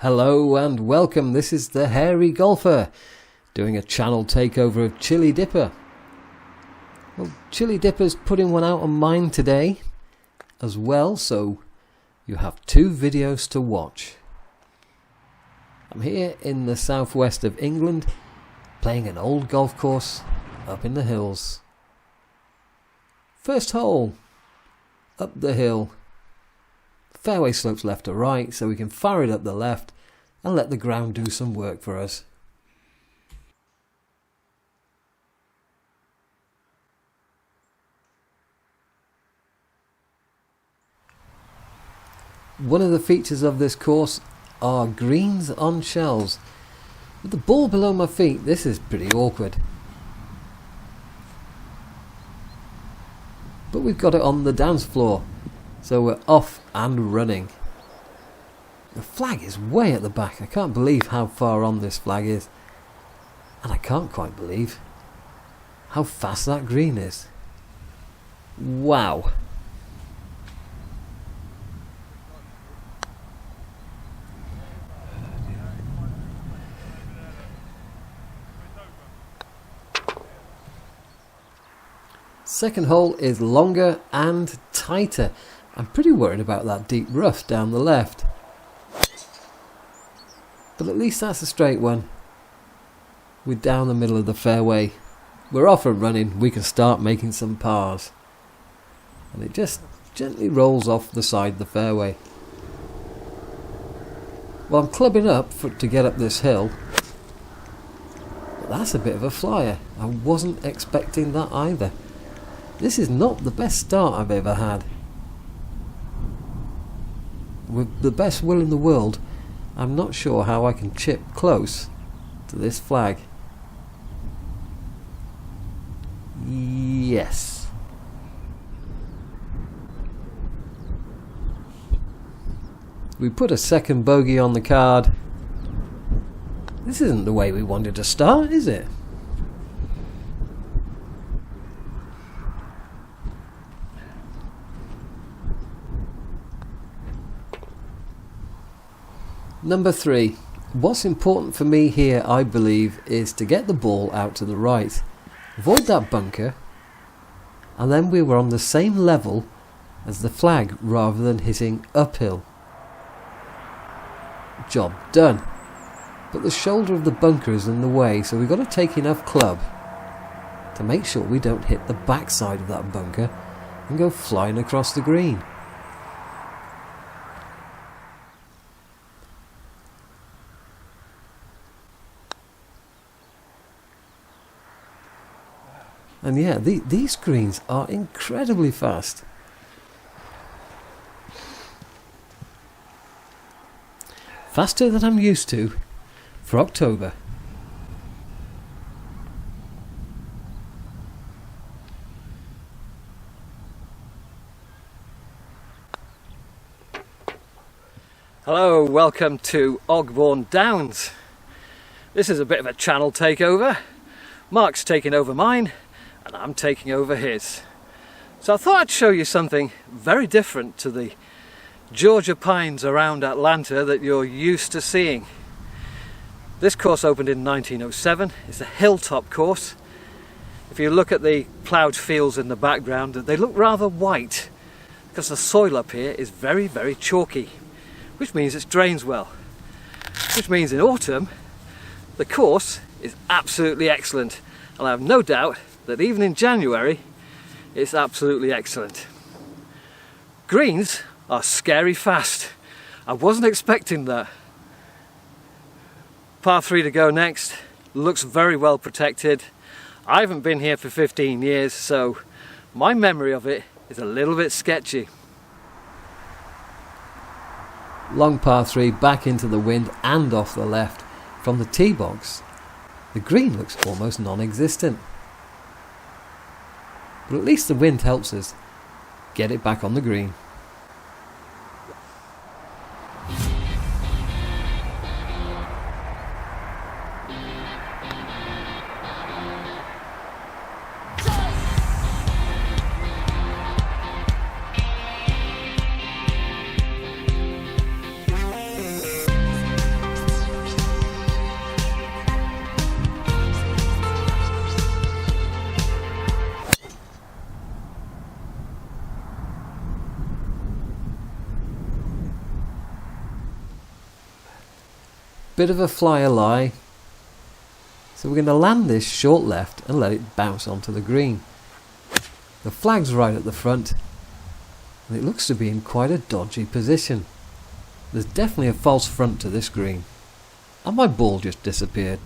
Hello and welcome, this is the Hairy Golfer, doing a channel takeover of Chili Dippa. Well, Chili Dippa's putting one out on mine today as well, so you have two videos to watch. I'm here in the southwest of England, playing an old golf course up in the hills. First hole, up the hill. Fairway slopes left to right, so we can fire it up the left and let the ground do some work for us. One of the features of this course are greens on shelves. With the ball below my feet, this is pretty awkward. But we've got it on the dance floor, so we're off and running. The flag is way at the back. I can't believe how far on this flag is. And I can't quite believe how fast that green is. Wow. Second hole is longer and tighter. I'm pretty worried about that deep rough down the left. But at least that's a straight one. We're down the middle of the fairway. We're off and running. We can start making some pars. And it just gently rolls off the side of the fairway. Well, I'm clubbing up to get up this hill. But that's a bit of a flyer. I wasn't expecting that either. This is not the best start I've ever had. With the best will in the world, I'm not sure how I can chip close to this flag. Yes. We put a second bogey on the card. This isn't the way we wanted to start, is it? Number 3. What's important for me here, I believe, is to get the ball out to the right. Avoid that bunker. And then we were on the same level as the flag rather than hitting uphill. Job done. But the shoulder of the bunker is in the way, so we've got to take enough club to make sure we don't hit the backside of that bunker and go flying across the green. And yeah, these greens are incredibly fast. Faster than I'm used to for October. Hello, welcome to Ogbourne Downs. This is a bit of a channel takeover. Mark's taking over mine, and I'm taking over his. So I thought I'd show you something very different to the Georgia pines around Atlanta that you're used to seeing. This course opened in 1907. It's a hilltop course. If you look at the ploughed fields in the background, they look rather white because the soil up here is very, very chalky, which means it drains well. Which means in autumn, the course is absolutely excellent, and I have no doubt that even in January it's absolutely excellent. Greens are scary fast. I wasn't expecting that. Par 3 to go next. Looks very well protected. I haven't been here for 15 years, so my memory of it is a little bit sketchy. Long par 3 back into the wind and off the left from the tee box. The green looks almost non-existent. But at least the wind helps us get it back on the green. bit of a flyer lie. So we're going to land this short left and let it bounce onto the green. The flag's right at the front, and it looks to be in quite a dodgy position. There's definitely a false front to this green, and my ball just disappeared.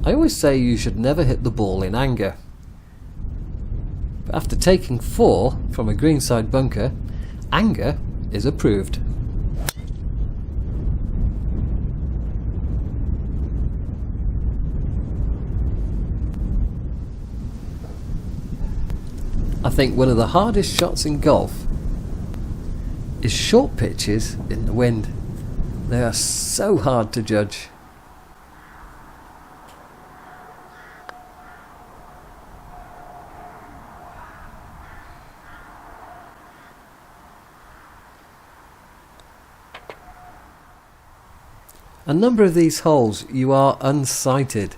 I always say you should never hit the ball in anger. But after taking 4 from a greenside bunker, anger is approved. I think one of the hardest shots in golf is short pitches in the wind. They are so hard to judge. A number of these holes you are unsighted.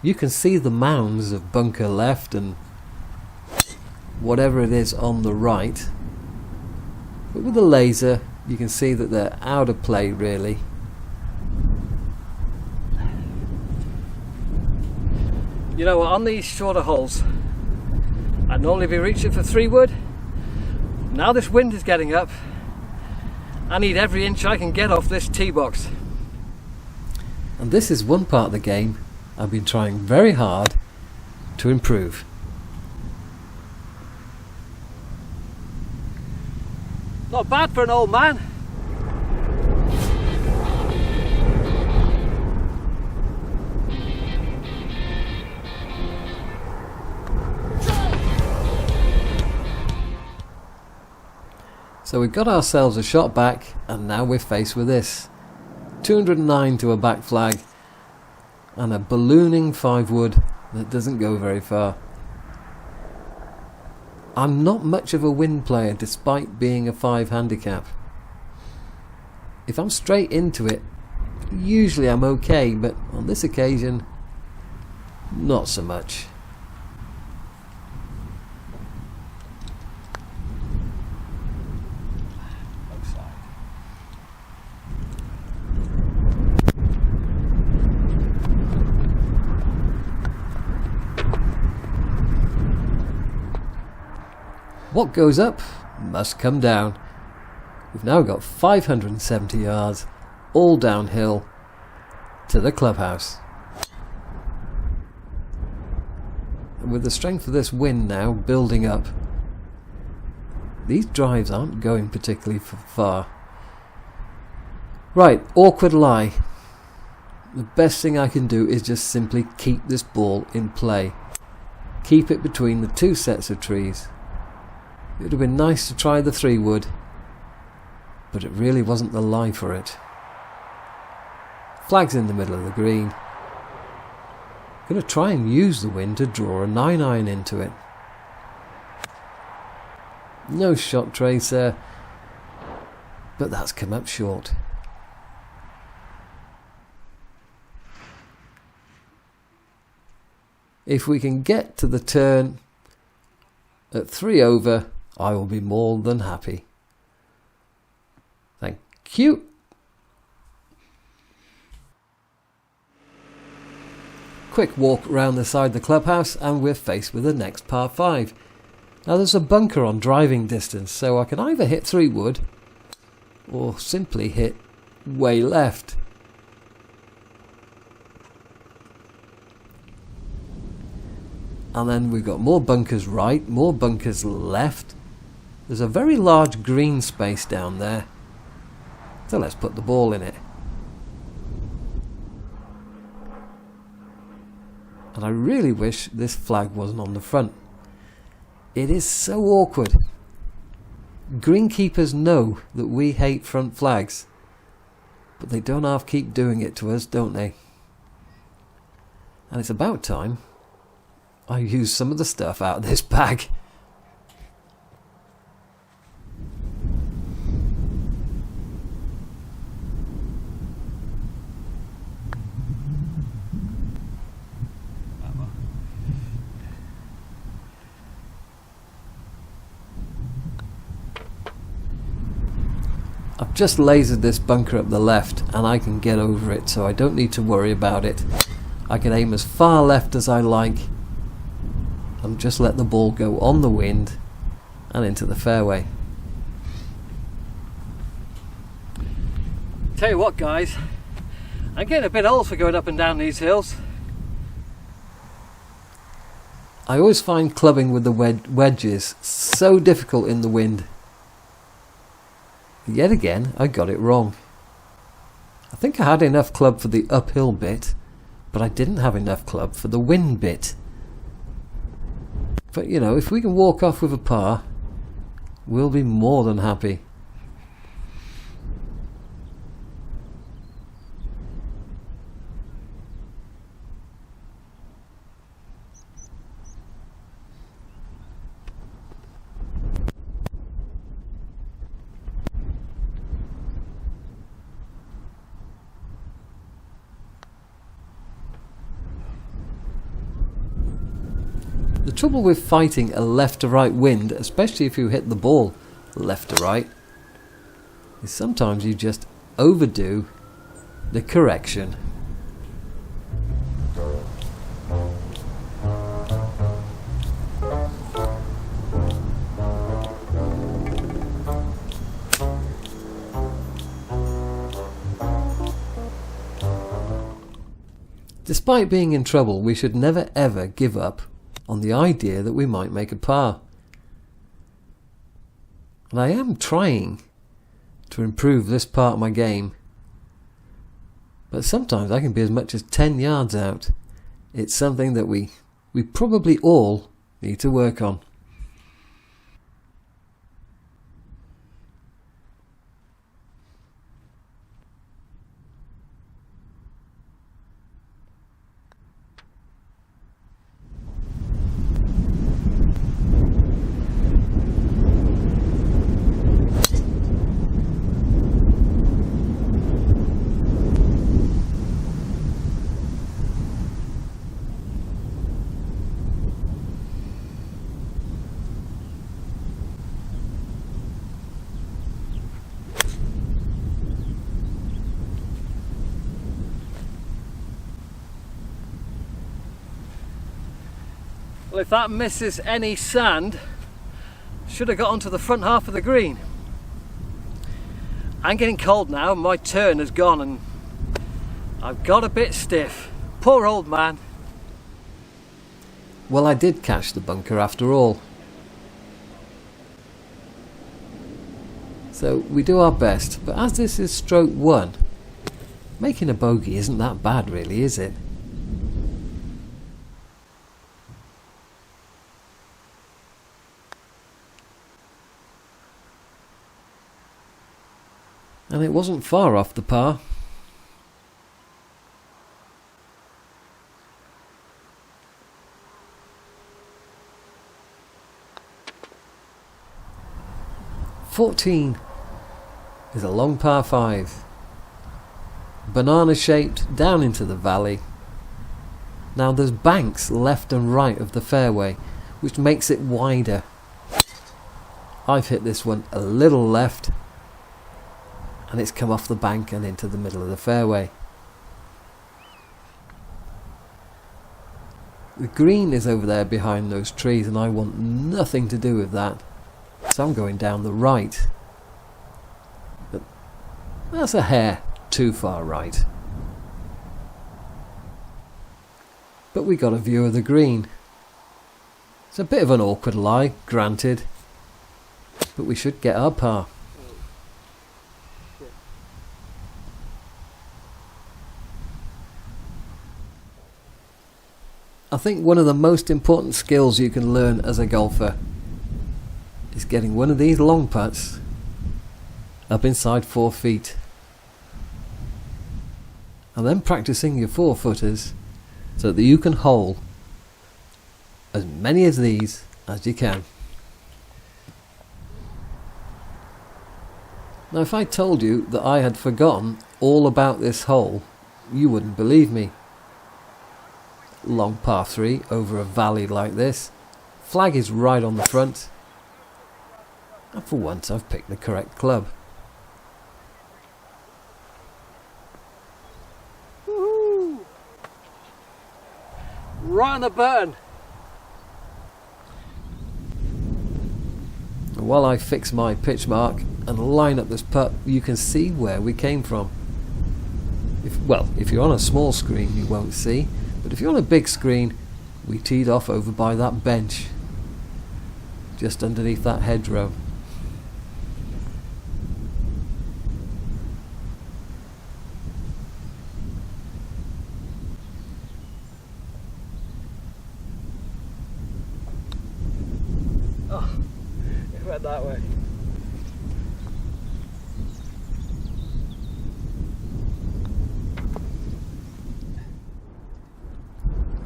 You can see the mounds of bunker left and whatever it is on the right, but with the laser you can see that they're out of play really. You know, on these shorter holes I'd normally be reaching for 3 wood. Now this wind is getting up, I need every inch I can get off this tee box. And this is one part of the game I've been trying very hard to improve. Not bad for an old man. So we got ourselves a shot back, and now we're faced with this. 209 to a back flag and a ballooning 5 wood that doesn't go very far. I'm not much of a wind player despite being a 5 handicap. If I'm straight into it, usually I'm okay, but on this occasion, not so much. What goes up must come down. We've now got 570 yards, all downhill, to the clubhouse. And with the strength of this wind now building up, these drives aren't going particularly far. Right, awkward lie. The best thing I can do is just simply keep this ball in play. Keep it between the 2 sets of trees. It would have been nice to try the 3 wood, but it really wasn't the lie for it. Flag's in the middle of the green. Going to try and use the wind to draw a 9-iron into it. No shot tracer, but that's come up short. If we can get to the turn at 3 over, I will be more than happy. Thank you. Quick walk round the side of the clubhouse and we're faced with the next par 5. Now there's a bunker on driving distance, so I can either hit 3 wood or simply hit way left. And then we've got more bunkers right, more bunkers left. There's a very large green space down there. So let's put the ball in it. And I really wish this flag wasn't on the front. It is so awkward. Greenkeepers know that we hate front flags, but they don't half keep doing it to us, don't they? And it's about time I use some of the stuff out of this bag. I've just lasered this bunker up the left and I can get over it, so I don't need to worry about it. I can aim as far left as I like and just let the ball go on the wind and into the fairway. Tell you what guys, I'm getting a bit old for going up and down these hills. I always find clubbing with the wedges so difficult in the wind. Yet again, I got it wrong. I think I had enough club for the uphill bit, but I didn't have enough club for the wind bit. But you know, if we can walk off with a par, we'll be more than happy. The trouble with fighting a left to right wind, especially if you hit the ball left to right, is sometimes you just overdo the correction. Despite being in trouble, we should never ever give up on the idea that we might make a par. And I am trying to improve this part of my game, but sometimes I can be as much as 10 yards out. It's something that we probably all need to work on. Well, if that misses any sand, should have got onto the front half of the green. I'm getting cold now, my turn has gone and I've got a bit stiff. Poor old man. Well, I did catch the bunker after all. So we do our best, but as this is stroke 1, making a bogey isn't that bad really, is it? And it wasn't far off the par. "14 is a long par 5. Banana shaped down into the valley. Now there's banks left and right of the fairway, which makes it wider. I've hit this one a little left, and it's come off the bank and into the middle of the fairway. The green is over there behind those trees and I want nothing to do with that. So I'm going down the right. But that's a hair too far right. But we got a view of the green. It's a bit of an awkward lie, granted, but we should get our par. I think one of the most important skills you can learn as a golfer is getting one of these long putts up inside 4 feet and then practicing your 4-footers so that you can hole as many of these as you can. Now, if I told you that I had forgotten all about this hole, you wouldn't believe me. Long par 3 over a valley like this. Flag is right on the front. And for once I've picked the correct club. Woohoo! Right on the button. While I fix my pitch mark and line up this putt, you can see where we came from. If you're on a small screen you won't see, but if you're on a big screen, we teed off over by that bench, just underneath that hedgerow. Oh, it went that way.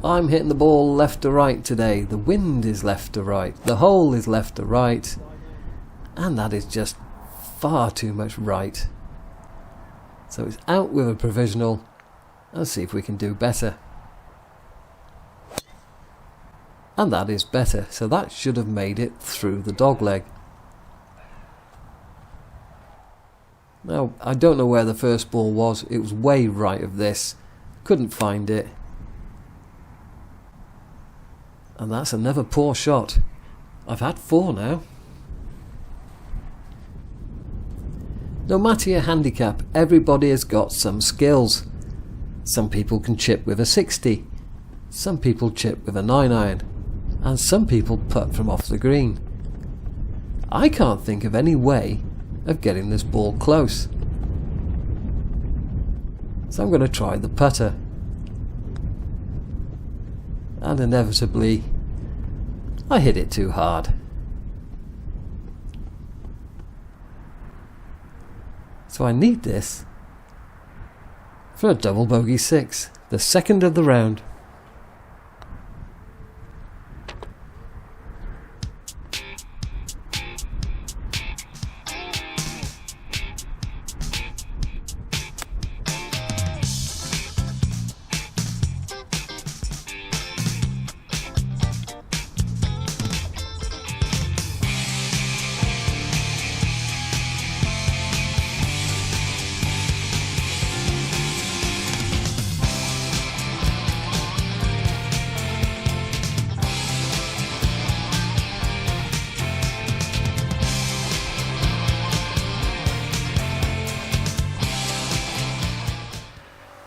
I'm hitting the ball left to right today. The wind is left to right. The hole is left to right. And that is just far too much right. So it's out with a provisional. Let's see if we can do better. And that is better. So that should have made it through the dogleg. Now, I don't know where the first ball was. It was way right of this. Couldn't find it. And that's another poor shot. I've had 4 now. No matter your handicap, everybody has got some skills. Some people can chip with a 60. Some people chip with a 9-iron. And some people putt from off the green. I can't think of any way of getting this ball close. So I'm going to try the putter. And inevitably I hit it too hard. So I need this for a double bogey 6, the second of the round.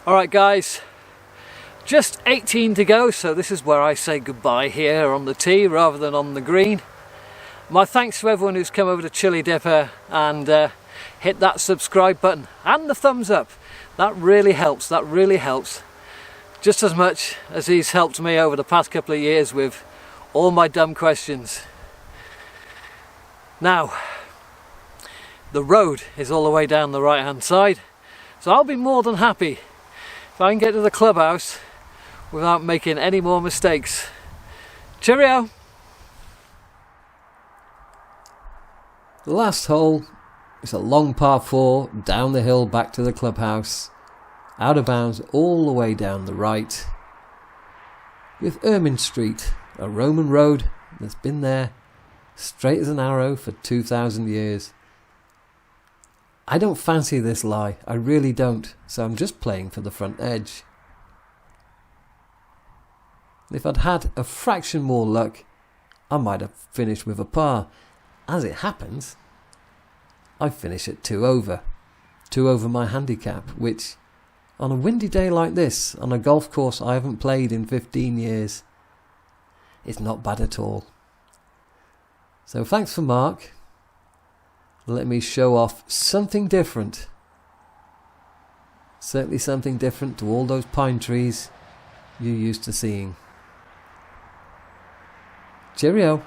Alright guys, just 18 to go, so this is where I say goodbye here on the tee rather than on the green. My thanks to everyone who's come over to Chili Dippa and hit that subscribe button and the thumbs up. That really helps, just as much as he's helped me over the past couple of years with all my dumb questions. Now, the road is all the way down the right hand side, so I'll be more than happy if I can get to the clubhouse without making any more mistakes. Cheerio! The last hole is a long par 4 down the hill back to the clubhouse, out of bounds all the way down the right, with Ermine Street, a Roman road that's been there straight as an arrow for 2,000 years. I don't fancy this lie, I really don't, so I'm just playing for the front edge. If I'd had a fraction more luck, I might have finished with a par. As it happens, I finish at 2 over. 2 over my handicap, which, on a windy day like this, on a golf course I haven't played in 15 years, it's not bad at all. So thanks for Mark. Let me show off something different. Certainly something different to all those pine trees you're used to seeing. Cheerio.